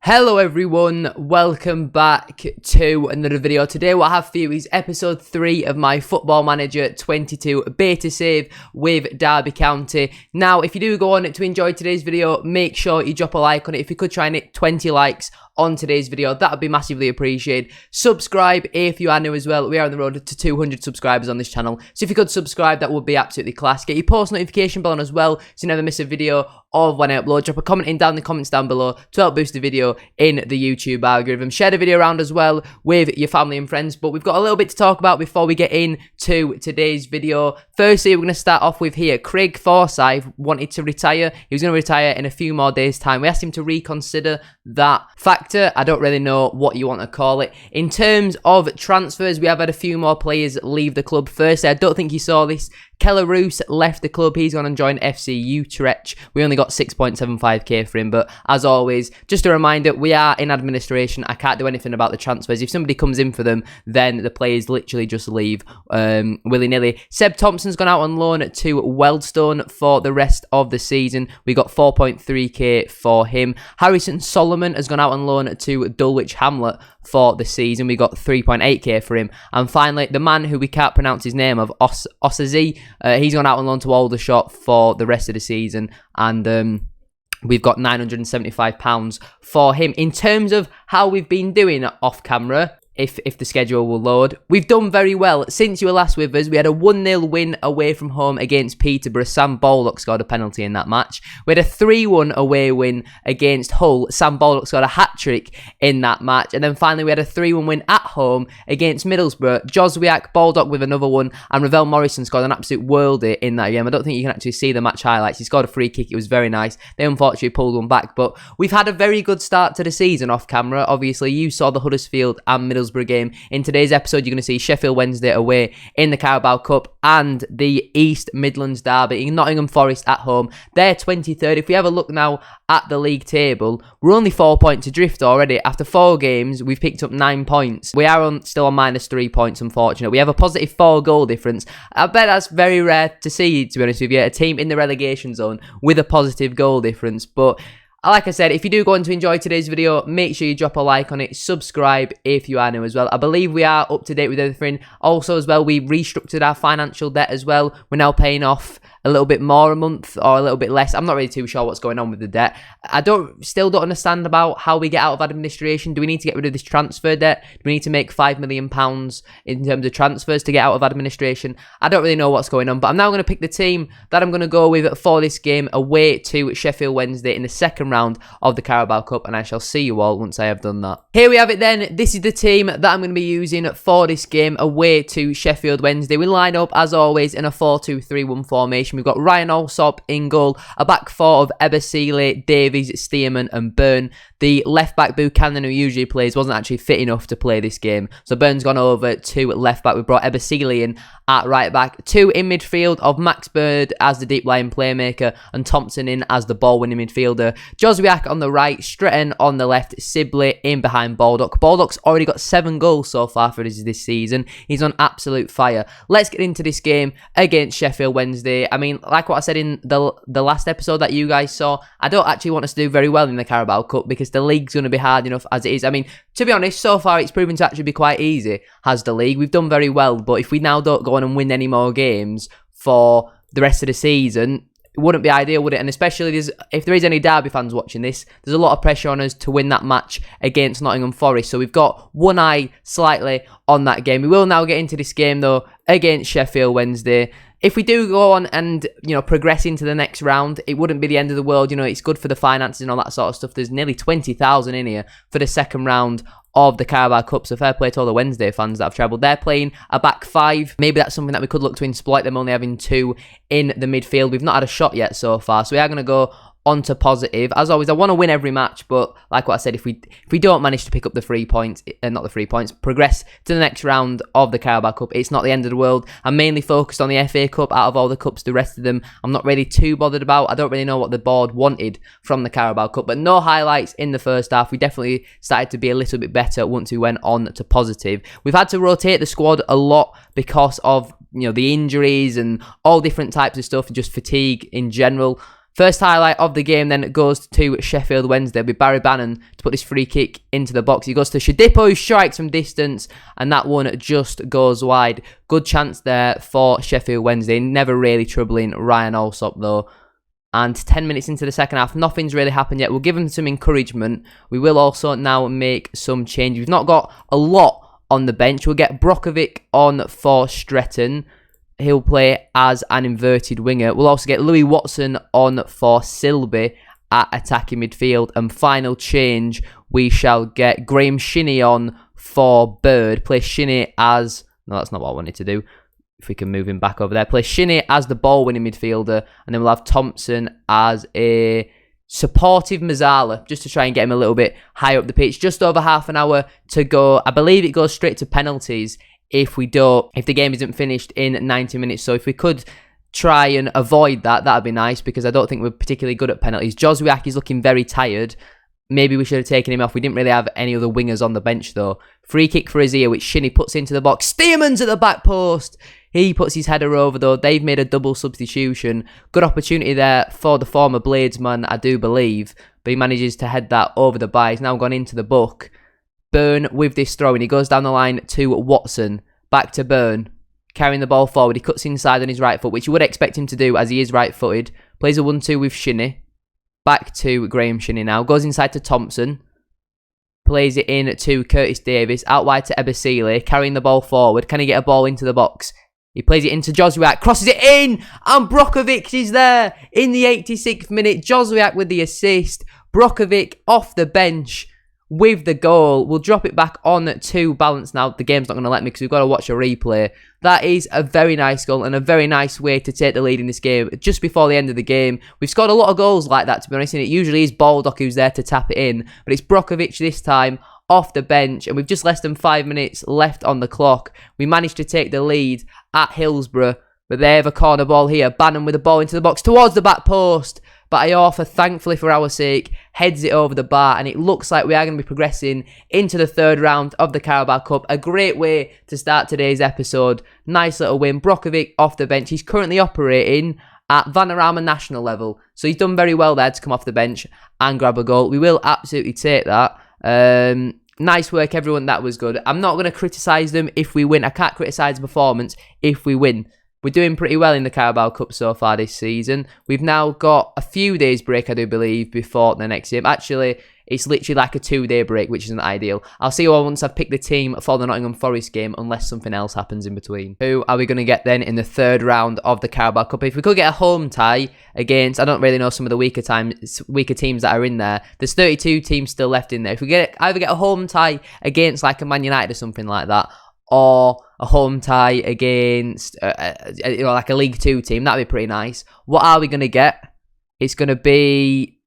Hello everyone, welcome back to another video. Today what I have for you is episode 3 of my Football Manager 22 beta save with Derby County. Now, if you do go on to enjoy today's video, make sure you drop a like on it. If you could try and hit 20 likes on today's video, that would be massively appreciated. Subscribe if you are new as well. We are on the road to 200 subscribers on this channel, so if you could subscribe, that would be absolutely class. Get your post notification bell on as well, so you never miss a video of when I upload. Drop a comment in down in the comments down below to help boost the video in the YouTube algorithm. Share the video around as well with your family and friends. But we've got a little bit to talk about before we get into today's video. Firstly, we're going to start off with here. Craig Forsyth wanted to retire. He was going to retire in a few more days' time. We asked him to reconsider that factor. I don't really know what you want to call it. In terms of transfers, we have had a few more players leave the club. Firstly, I don't think you saw this. Keller Roos left the club. He's gone and joined FC Utrecht. We only got 6.75k for him, but as always, just a reminder, we are in administration. I can't do anything about the transfers. If somebody comes in for them, then the players literally just leave willy-nilly. Seb Thompson's gone out on loan to Wealdstone for the rest of the season. We got 4.3k for him. Harrison Solomon has gone out on loan to Dulwich Hamlet for the season. We got 3.8k for him. And finally, the man who we can't pronounce his name of, Osazi, he's gone out on loan to Aldershot for the rest of the season, and we've got £975 for him. In terms of how we've been doing off camera, if the schedule will load, we've done very well. Since you were last with us, we had a 1-0 win away from home against Peterborough. Sam Baldock scored a penalty in that match. We had a 3-1 away win against Hull. Sam Baldock scored a hat-trick in that match. And then finally, we had a 3-1 win at home against Middlesbrough. Joswiak, Baldock with another one, and Ravel Morrison scored an absolute worldie in that game. I don't think you can actually see the match highlights. He scored a free kick. It was very nice. They unfortunately pulled one back. But we've had a very good start to the season off camera. Obviously, you saw the Huddersfield and Middlesbrough game. In today's episode, you're going to see Sheffield Wednesday away in the Carabao Cup and the East Midlands derby in Nottingham Forest at home. They're 23rd. If we have a look now at the league table, we're only 4 points adrift already. After 4 games, we've picked up 9 points. We are still on -3 points, unfortunately. We have a positive 4 goal difference. I bet that's very rare to see, to be honest with you, a team in the relegation zone with a positive goal difference. But like I said, if you do go on to enjoy today's video, make sure you drop a like on it. Subscribe if you are new as well. I believe we are up to date with everything. Also as well, we restructured our financial debt as well. We're now paying off a little bit more a month or a little bit less. I'm not really too sure what's going on with the debt. I still don't understand about how we get out of administration. Do we need to get rid of this transfer debt? Do we need to make £5 million in terms of transfers to get out of administration? I don't really know what's going on, but I'm now going to pick the team that I'm going to go with for this game away to Sheffield Wednesday in the second round of the Carabao Cup, and I shall see you all once I have done that. Here we have it then. This is the team that I'm going to be using for this game away to Sheffield Wednesday. We line up as always in a 4-2-3-1 formation. We've got Ryan Alsop in goal, a back 4 of Ebersile, Davies, Stearman and Byrne. The left back Buchanan, who usually plays, wasn't actually fit enough to play this game, so Byrne's gone over to left back. We brought Ebersile in at right back. 2 in midfield of Max Bird as the deep line playmaker and Thompson in as the ball winning midfielder. Joswiak on the right, Stretton on the left, Sibley in behind Baldock. Baldock's already got 7 goals so far for this season. He's on absolute fire. Let's get into this game against Sheffield Wednesday. I mean, like what I said in the last episode that you guys saw, I don't actually want us to do very well in the Carabao Cup because the league's going to be hard enough as it is. I mean, to be honest, so far it's proven to actually be quite easy, has the league. We've done very well, but if we now don't go on and win any more games for the rest of the season, it wouldn't be ideal, would it? And especially if there is any Derby fans watching this, there's a lot of pressure on us to win that match against Nottingham Forest. So we've got one eye slightly on that game. We will now get into this game though against Sheffield Wednesday. If we do go on and, progress into the next round, it wouldn't be the end of the world. It's good for the finances and all that sort of stuff. There's nearly 20,000 in here for the second round of the Carabao Cup, so fair play to all the Wednesday fans that have travelled. They're playing a back 5. Maybe that's something that we could look to exploit, them only having 2 in the midfield. We've not had a shot yet so far, so we are going to go on to positive. As always, I want to win every match, but like what I said, if we don't manage to pick up the 3 points, progress to the next round of the Carabao Cup, it's not the end of the world. I'm mainly focused on the FA Cup. Out of all the cups, the rest of them I'm not really too bothered about. I don't really know what the board wanted from the Carabao Cup, but no highlights in the first half. We definitely started to be a little bit better once we went on to positive. We've had to rotate the squad a lot because of the injuries and all different types of stuff, just fatigue in general. First highlight of the game then goes to Sheffield Wednesday with Barry Bannon to put this free kick into the box. He goes to Shodipo, who strikes from distance, and that one just goes wide. Good chance there for Sheffield Wednesday. Never really troubling Ryan Alsop though. And 10 minutes into the second half, nothing's really happened yet. We'll give them some encouragement. We will also now make some changes. We've not got a lot on the bench. We'll get Brokovic on for Stretton. He'll play as an inverted winger. We'll also get Louis Watson on for Silby at attacking midfield. And final change, we shall get Graham Shinney on for Bird. Play Shinney as... No, that's not what I wanted to do. If we can move him back over there. Play Shinney as the ball-winning midfielder. And then we'll have Thompson as a supportive Mazzala, just to try and get him a little bit higher up the pitch. Just over half an hour to go. I believe it goes straight to penalties if the game isn't finished in 90 minutes. So if we could try and avoid that, that'd be nice, because I don't think we're particularly good at penalties. Joswiak is looking very tired. Maybe we should have taken him off. We didn't really have any other wingers on the bench though. Free kick for Azir, which Shinney puts into the box. Stearman's at the back post. He puts his header over though. They've made a double substitution. Good opportunity there for the former Bladesman, I do believe. But he manages to head that over the bar. He's now gone into the book. Byrne with this throw, and he goes down the line to Watson. Back to Byrne. Carrying the ball forward. He cuts inside on his right foot, which you would expect him to do as he is right-footed. Plays a 1-2 with Shinney. Back to Graham Shinney now. Goes inside to Thompson. Plays it in to Curtis Davis. Out wide to Ebasile. Carrying the ball forward. Can he get a ball into the box? He plays it into Joswiak. Crosses it in. And Brokovic is there in the 86th minute. Joswiak with the assist. Brokovic off the bench with the goal. We'll drop it back on to balance now. The game's not going to let me because we've got to watch a replay. That is a very nice goal and a very nice way to take the lead in this game just before the end of the game. We've scored a lot of goals like that, to be honest, and it usually is Baldock who's there to tap it in, but it's Brokovic this time off the bench, and we've just less than 5 minutes left on the clock. We managed to take the lead at Hillsborough, but they have a corner ball here. Bannon with the ball into the box towards the back post. But Iorfa, thankfully for our sake, heads it over the bar, and it looks like we are going to be progressing into the third round of the Carabao Cup. A great way to start today's episode. Nice little win. Brokovic off the bench. He's currently operating at Vanarama national level. So he's done very well there to come off the bench and grab a goal. We will absolutely take that. Nice work, everyone. That was good. I'm not going to criticise them if we win. I can't criticise the performance if we win. We're doing pretty well in the Carabao Cup so far this season. We've now got a few days break, I do believe, before the next game. Actually, it's literally like a 2-day break, which isn't ideal. I'll see you all once I've picked the team for the Nottingham Forest game, unless something else happens in between. Who are we going to get then in the third round of the Carabao Cup? If we could get a home tie against, I don't really know some of the weaker teams that are in there. There's 32 teams still left in there. If we either get a home tie against like a Man United or something like that, or a home tie against like a League 2 team, that'd be pretty nice. What are we going to get? It's going to be...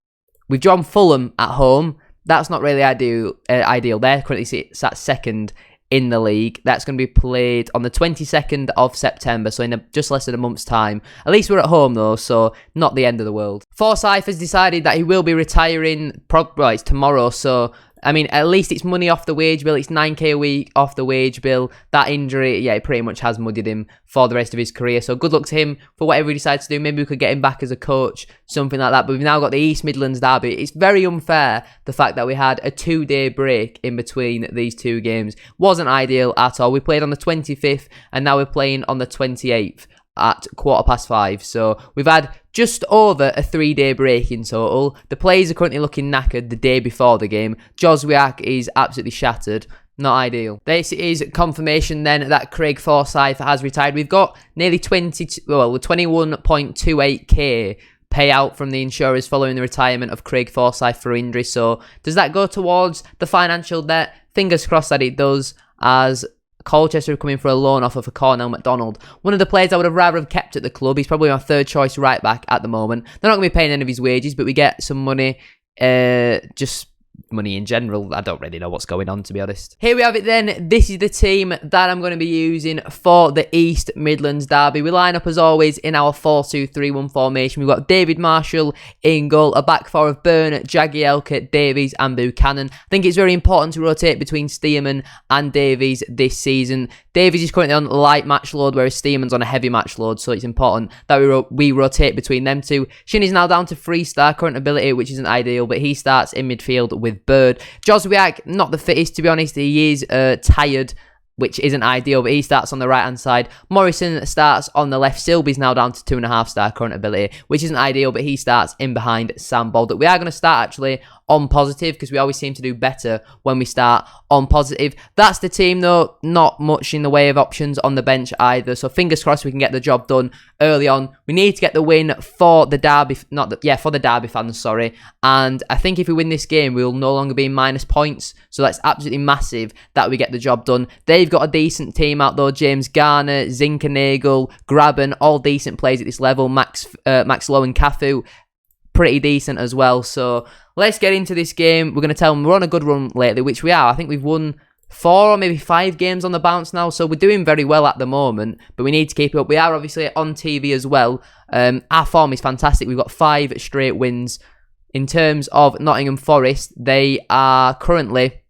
We've drawn Fulham at home. That's not really ideal. They're currently sat second in the league. That's going to be played on the 22nd of September, so in just less than a month's time. At least we're at home though, so not the end of the world. Forsyth has decided that he will be retiring. It's tomorrow, so... I mean, at least it's money off the wage bill. It's 9k a week off the wage bill. That injury, yeah, it pretty much has muddied him for the rest of his career. So good luck to him for whatever he decides to do. Maybe we could get him back as a coach, something like that. But we've now got the East Midlands derby. It's very unfair, the fact that we had a 2-day break in between these two games. Wasn't ideal at all. We played on the 25th and now we're playing on the 28th. At 5:15. So we've had just over a 3-day break in total. The players are currently looking knackered the day before the game. Joswiak is absolutely shattered. Not ideal. This is confirmation then that Craig Forsyth has retired. We've got nearly 21.28k payout from the insurers following the retirement of Craig Forsyth for injury. So does that go towards the financial debt? Fingers crossed that it does, as Colchester are coming for a loan offer for Cornell MacDonald. One of the players I would have rather have kept at the club. He's probably my third choice right back at the moment. They're not going to be paying any of his wages, but we get some money just money in general. I don't really know what's going on, to be honest. Here we have it then. This is the team that I'm going to be using for the East Midlands derby. We line up as always in our 4-2-3-1 formation. We've got David Marshall in goal, a back four of Byrne, Jagielka, Davies and Buchanan. I think it's very important to rotate between Stearman and Davies this season. Davies is currently on light match load, whereas Stearman's on a heavy match load, so it's important that we rotate between them two. Shinny's now down to 3-star current ability, which isn't ideal, but he starts in midfield with Bird. Joswiak, not the fittest, to be honest. He is tired, which isn't ideal, but he starts on the right-hand side. Morrison starts on the left. Silby's now down to 2.5-star current ability, which isn't ideal, but he starts in behind Sam Baldock. We are going to start, actually, on positive, because we always seem to do better when we start on positive. That's the team, though. Not much in the way of options on the bench either, so fingers crossed we can get the job done early on. We need to get the win for the derby, for the derby fans, sorry. And I think if we win this game, we'll no longer be in minus points, so that's absolutely massive that we get the job done. They've got a decent team out, though. James Garner, Zinkernagel, Graben, all decent players at this level. Max Lowe and Cafu, pretty decent as well. So let's get into this game. We're going to tell them we're on a good run lately, which we are. I think we've won 4 or maybe 5 games on the bounce now, so we're doing very well at the moment, but we need to keep it up. We are obviously on TV as well. Our form is fantastic. We've got 5 straight wins. In terms of Nottingham Forest, they are currently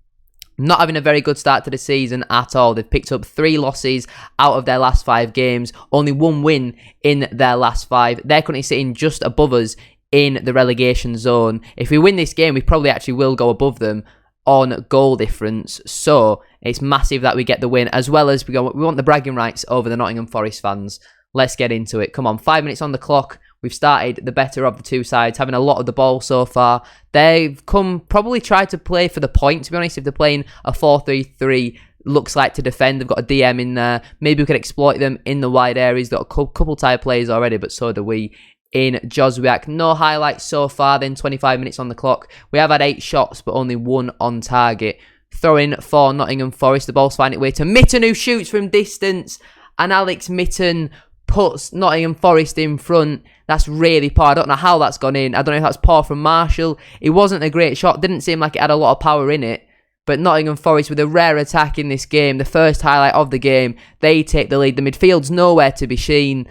not having a very good start to the season at all. They've picked up 3 losses out of their last 5 games, only 1 win in their last 5. They're currently sitting just above us in the relegation zone. If we win this game, we probably actually will go above them on goal difference. So it's massive that we get the win, as well as we want the bragging rights over the Nottingham Forest fans. Let's get into it. Come on, 5 minutes on the clock. We've started the better of the two sides, having a lot of the ball so far. They've probably tried to play for the point, to be honest. If they're playing a 4-3-3, looks like to defend. They've got a DM in there. Maybe we could exploit them in the wide areas. They've got a couple tired players already, but so do we in Joswiak. No highlights so far, then 25 minutes on the clock. We have had 8 shots, but only 1 on target. Throw-in for Nottingham Forest. The ball's finding its way to Mitten, who shoots from distance. And Alex Mitten puts Nottingham Forest in front. That's really poor. I don't know how that's gone in. I don't know if that's poor from Marshall. It wasn't a great shot. Didn't seem like it had a lot of power in it. But Nottingham Forest with a rare attack in this game. The first highlight of the game. They take the lead. The midfield's nowhere to be seen.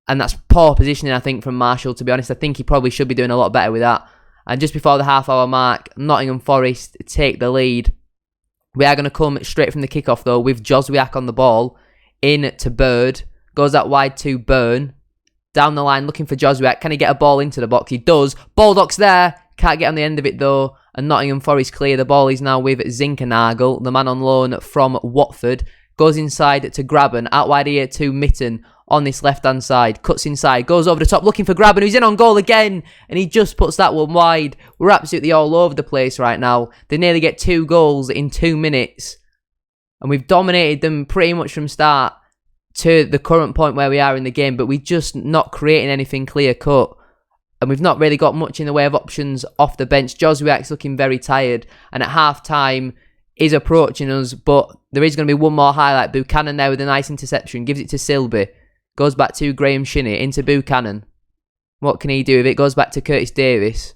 And that's poor positioning, I think, from Marshall, to be honest. I think he probably should be doing a lot better with that. And just before the half-hour mark, Nottingham Forest take the lead. We are going to come straight from the kickoff, though, with Joswiak on the ball. In to Bird. Goes out wide to Byrne. Down the line, looking for Joswiak. Can he get a ball into the box? He does. Baldock's there. Can't get on the end of it, though. And Nottingham Forest clear. The ball is now with Zinkernagel, the man on loan from Watford. Goes inside to Graben. Out wide here to Mitten on this left-hand side. Cuts inside. Goes over the top looking for Graben, who's in on goal again. And he just puts that one wide. We're absolutely all over the place right now. They nearly get 2 goals in 2 minutes. And we've dominated them pretty much from start to the current point where we are in the game. But we're just not creating anything clear-cut. And we've not really got much in the way of options off the bench. Joswiak's looking very tired. And at half-time is approaching us. But there is going to be one more highlight. Buchanan there with a nice interception. Gives it to Silby. Goes back to Graham Shinnie. Into Buchanan. What can he do with it? Goes back to Curtis Davis.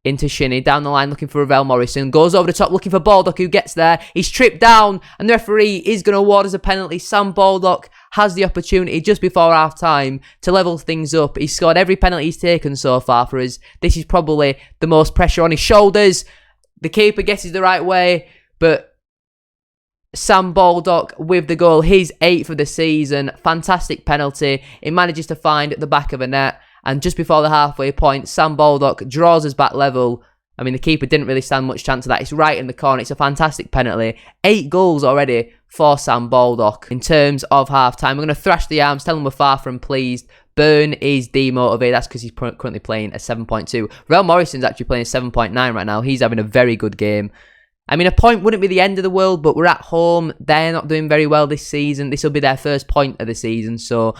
Into Shinnie. Down the line looking for Ravel Morrison. Goes over the top looking for Baldock, who gets there. He's tripped down. And the referee is going to award us a penalty. Sam Baldock has the opportunity just before half-time to level things up. He's scored every penalty he's taken so far for us. This is probably the most pressure on his shoulders. The keeper guesses the right way. But Sam Baldock with the goal, his 8th of the season. Fantastic penalty. It manages to find the back of a net. And just before the halfway point, Sam Baldock draws us back level. I mean, the keeper didn't really stand much chance of that. It's right in the corner. It's a fantastic penalty. 8 goals already for Sam Baldock. In terms of half-time, we're going to thrash the arms, tell them we're far from pleased. Byrne is demotivated. That's because he's currently playing a 7.2. Ravel Morrison's actually playing a 7.9 right now. He's having a very good game. I mean, a point wouldn't be the end of the world, but we're at home. They're not doing very well this season. This will be their first point of the season, so,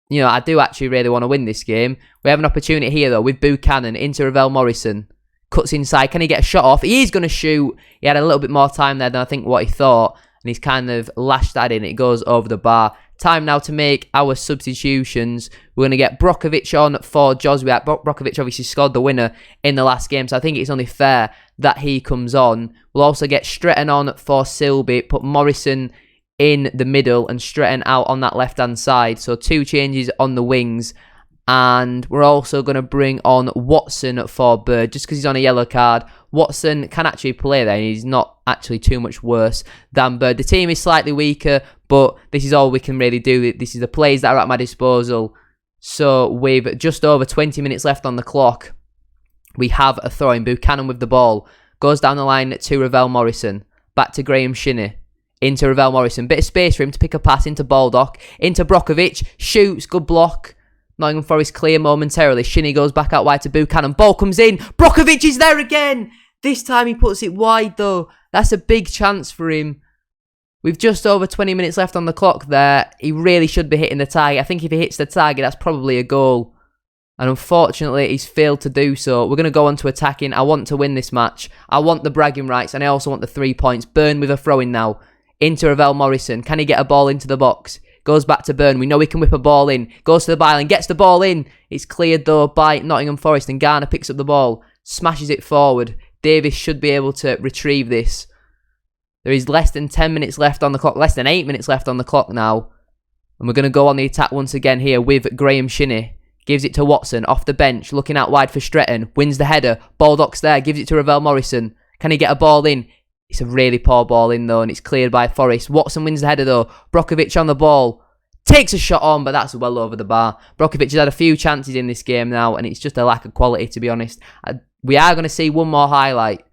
you know, I do actually really want to win this game. We have an opportunity here, though, with Buchanan into Ravel Morrison. Cuts inside. Can he get a shot off? He is going to shoot. He had a little bit more time there than I think what he thought, and he's kind of lashed that in. It goes over the bar. Time now to make our substitutions. We're going to get Brokovic on for Joswiak. Brokovic obviously scored the winner in the last game, so I think it's only fair that he comes on. We'll also get Stretton on for Silby, put Morrison in the middle and Stretton out on that left-hand side. So 2 changes on the wings. And we're also going to bring on Watson for Bird, just because he's on a yellow card. Watson can actually play there, and he's not actually too much worse than Bird. The team is slightly weaker, but this is all we can really do. This is the plays that are at my disposal. So with just over 20 minutes left on the clock, we have a throw-in. Buchanan with the ball. Goes down the line to Ravel Morrison. Back to Graham Shinney. Into Ravel Morrison. Bit of space for him to pick a pass into Baldock. Into Brokovich. Shoots. Good block. Nottingham Forest clear momentarily. Shinney goes back out wide to Buchanan. Ball comes in. Brokovich is there again. This time he puts it wide though. That's a big chance for him. With just over 20 minutes left on the clock there, he really should be hitting the target. I think if he hits the target, that's probably a goal. And unfortunately, he's failed to do so. We're going to go on to attacking. I want to win this match. I want the bragging rights, and I also want the 3 points. Byrne with a throw-in now. Into Ravel Morrison. Can he get a ball into the box? Goes back to Byrne. We know he can whip a ball in. Goes to the byline. Gets the ball in. It's cleared, though, by Nottingham Forest, and Garner picks up the ball. Smashes it forward. Davis should be able to retrieve this. There is less than 10 minutes left on the clock. Less than 8 minutes left on the clock now. And we're going to go on the attack once again here with Graham Shinney. Gives it to Watson. Off the bench. Looking out wide for Stretton. Wins the header. Baldock's there. Gives it to Ravel Morrison. Can he get a ball in? It's a really poor ball in though, and it's cleared by Forest. Watson wins the header though. Brokovich on the ball. Takes a shot on, but that's well over the bar. Brokovich has had a few chances in this game now, and it's just a lack of quality, to be honest. We are going to see one more highlight.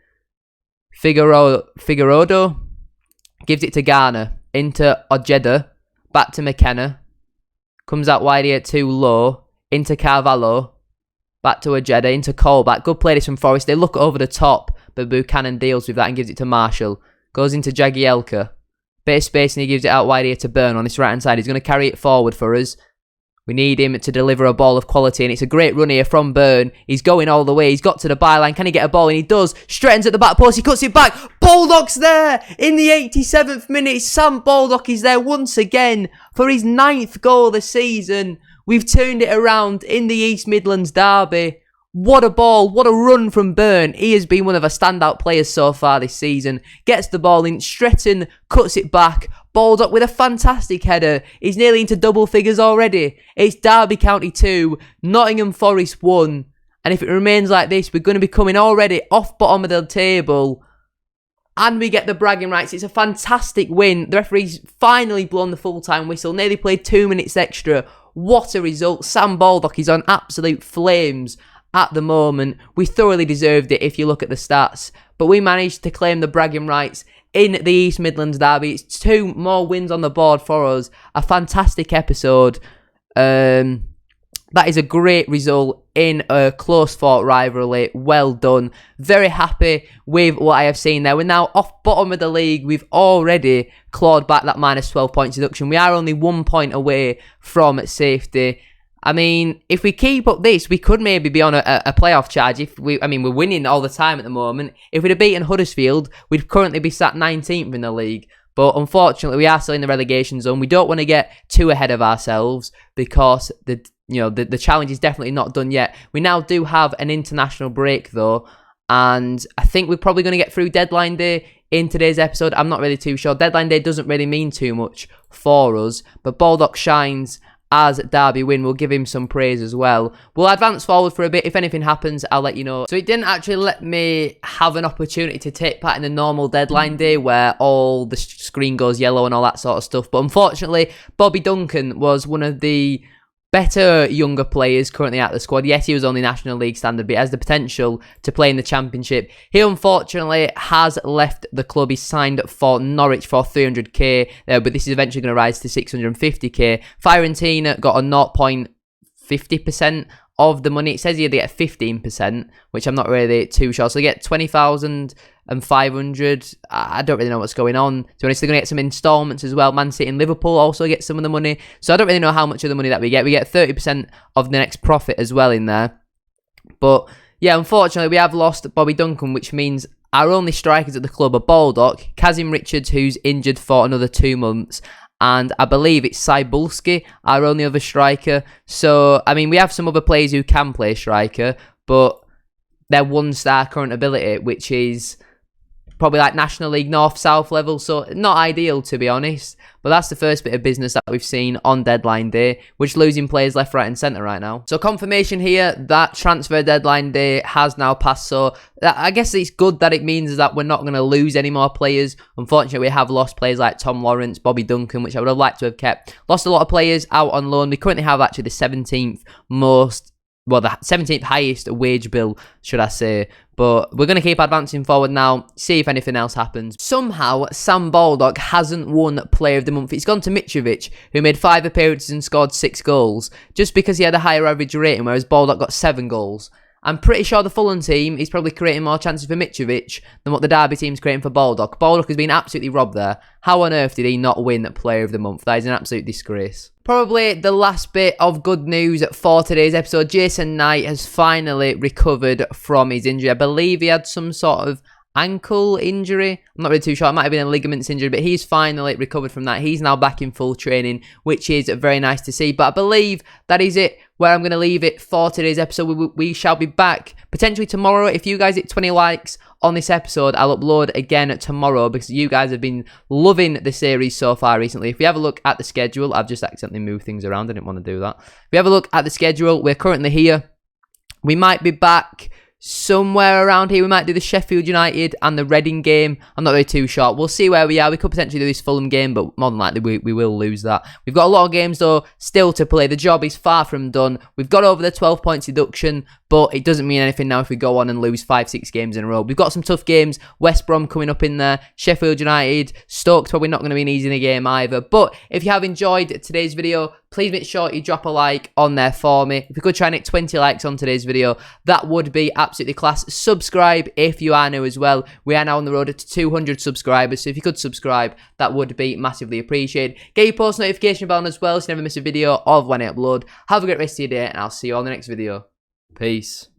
Figueroa gives it to Garner. Into Ojeda. Back to McKenna. Comes out wide here to Lowe. Into Carvalho. Back to Ojeda. Into Colback. Good play this from Forest. They look over the top, but Buchanan deals with that and gives it to Marshall. Goes into Jagielka. Bit of space and he gives it out wide here to Byrne on this right hand side. He's going to carry it forward for us. We need him to deliver a ball of quality, and it's a great run here from Byrne. He's going all the way. He's got to the byline. Can he get a ball? And he does. Stretton's at the back post. He cuts it back. Baldock's there in the 87th minute. Sam Baldock is there once again for his 9th goal of the season. We've turned it around in the East Midlands derby. What a ball, what a run from Byrne. He has been one of our standout players so far this season. Gets the ball in, Stretton cuts it back. Baldock with a fantastic header. He's nearly into double figures already. It's Derby County 2, Nottingham Forest 1. And if it remains like this, we're going to be coming already off bottom of the table. And we get the bragging rights. It's a fantastic win. The referee's finally blown the full-time whistle. Nearly played 2 minutes extra. What a result. Sam Baldock is on absolute flames at the moment. We thoroughly deserved it if you look at the stats. But we managed to claim the bragging rights in the East Midlands derby. It's 2 more wins on the board for us. A fantastic episode. That is a great result in a close-fought rivalry. Well done. Very happy with what I have seen there. We're now off bottom of the league. We've already clawed back that minus 12 points deduction. We are only 1 point away from safety. I mean, if we keep up this, we could maybe be on a playoff charge. We're winning all the time at the moment. If we'd have beaten Huddersfield, we'd currently be sat 19th in the league. But unfortunately, we are still in the relegation zone. We don't want to get too ahead of ourselves because the challenge is definitely not done yet. We now do have an international break though, and I think we're probably going to get through deadline day in today's episode. I'm not really too sure. Deadline day doesn't really mean too much for us, but Baldock shines as Derby win. We'll give him some praise as well. We'll advance forward for a bit. If anything happens, I'll let you know. So it didn't actually let me have an opportunity to take part in the normal deadline day where all the screen goes yellow and all that sort of stuff. But unfortunately, Bobby Duncan was one of the better younger players currently at the squad. Yes, he was only National League standard, but he has the potential to play in the Championship. He unfortunately has left the club. He's signed for Norwich for 300k, but this is eventually going to rise to 650k. Fiorentina got a 0.50% of the money. It says here they get 15%, which I'm not really too sure. So they get 20,500. I don't really know what's going on. To be honest, they're going to get some installments as well. Man City and Liverpool also get some of the money. So I don't really know how much of the money that we get. We get 30% of the next profit as well in there. But yeah, unfortunately, we have lost Bobby Duncan, which means our only strikers at the club are Baldock, Kazim Richards, who's injured for another 2 months, and I believe it's Cybulski, our only other striker. So, I mean, we have some other players who can play striker, but their 1-star current ability, which is probably like National League North-South level, so not ideal to be honest. But that's the first bit of business that we've seen on deadline day, which losing players left, right and centre right now. So confirmation here that transfer deadline day has now passed, so I guess it's good that it means that we're not going to lose any more players. Unfortunately, we have lost players like Tom Lawrence, Bobby Duncan, which I would have liked to have kept. Lost a lot of players out on loan. We currently have actually the 17th the 17th highest wage bill, should I say. But we're going to keep advancing forward now, see if anything else happens. Somehow, Sam Baldock hasn't won Player of the Month. It's gone to Mitrovic, who made 5 appearances and scored 6 goals, just because he had a higher average rating, whereas Baldock got 7 goals. I'm pretty sure the Fulham team is probably creating more chances for Mitrovic than what the Derby team's creating for Baldock. Baldock has been absolutely robbed there. How on earth did he not win Player of the Month? That is an absolute disgrace. Probably the last bit of good news for today's episode. Jason Knight has finally recovered from his injury. I believe he had some sort of ankle injury. I'm not really too sure. It might have been a ligaments injury, but he's finally recovered from that. He's now back in full training, which is very nice to see. But I believe that is it where I'm going to leave it for today's episode. We shall be back potentially tomorrow. If you guys hit 20 likes on this episode, I'll upload again tomorrow because you guys have been loving the series so far recently. If we have a look at the schedule, I've just accidentally moved things around. I didn't want to do that. If we have a look at the schedule, we're currently here. We might be back somewhere around here. We might do the Sheffield United and the Reading game. I'm not really too sure. We'll see where we are. We could potentially do this Fulham game, but more than likely we will lose that. We've got a lot of games though still to play. The job is far from done. We've got over the 12 points deduction, but it doesn't mean anything now if we go on and lose 5-6 games in a row. We've got some tough games. West Brom coming up in there. Sheffield United. Stoke's probably not going to be an easy game either. But if you have enjoyed today's video, please make sure you drop a like on there for me. If we could try and hit 20 likes on today's video, that would be absolutely class. Subscribe if you are new as well. We are now on the road to 200 subscribers, so if you could subscribe, that would be massively appreciated. Get your post notification bell on as well so you never miss a video of when I upload. Have a great rest of your day, and I'll see you on the next video. Peace.